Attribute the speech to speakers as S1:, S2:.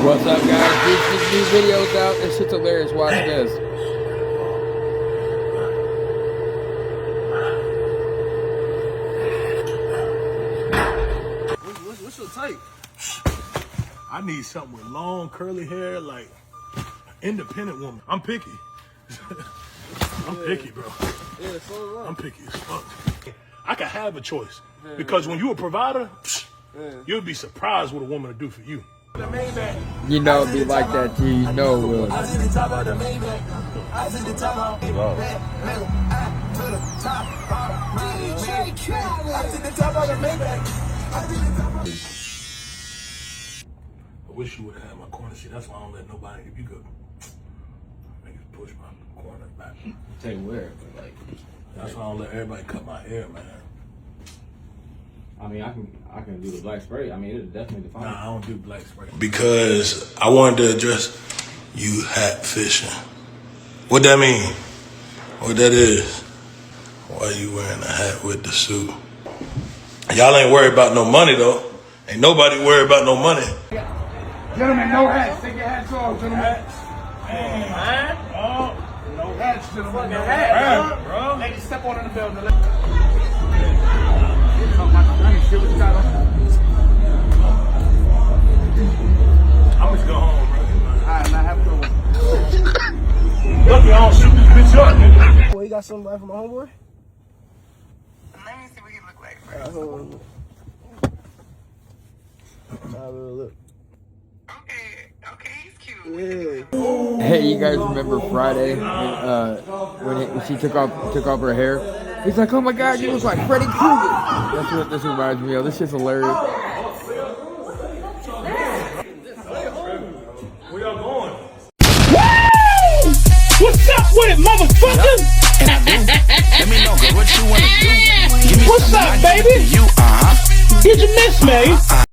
S1: What's up, guys? These new videos out. This shit's hilarious. Watch this.
S2: What's your type? I need something with long curly hair, like an independent woman. I'm picky. I'm picky, bro.
S3: Yeah, so
S2: I'm picky as fuck. I can have a choice because when you a provider, you'll be surprised what a woman will do for you.
S1: You know it'd be like that too. You know it will.
S2: I wish you would have had my corner seat. That's why I don't let nobody. If you could, niggas push my corner back.
S3: tell you where, but like,
S2: That's why I don't let everybody cut my hair, man.
S3: I mean, I can do the black spray. I mean, it'll definitely define.
S2: Nah, I don't do black spray. Because I wanted to address you hat fishing. What that mean? What that is? Why you wearing a hat with the suit? Y'all ain't worried about no money though. Ain't nobody worried about no money.
S4: Gentlemen, no hats. Take your hats off, gentlemen. No hats, gentlemen. No hats, bro. Ladies, step on in the building.
S2: I'm just go home, bro.
S4: Alright, now have a good one.
S2: Lucky I don't shoot this bitch up, nigga.
S5: Boy, you got something right from my homeboy?
S6: Let me see what he look like
S5: Alright,
S6: first.
S5: hold on. Have a look.
S6: Okay, he's cute.
S5: Yeah.
S1: Hey, you guys remember Friday when she took off her hair? He's like, "Oh my God, you look like Freddy Krueger." That's what this reminds me of. This shit's hilarious.
S2: Where y'all going?
S4: What's up with it, motherfucker?
S7: Let me know, girl, what you wanna do? Give me
S4: What's
S7: something
S4: up,
S7: I give it
S4: baby?
S7: to you,
S4: Did you miss me?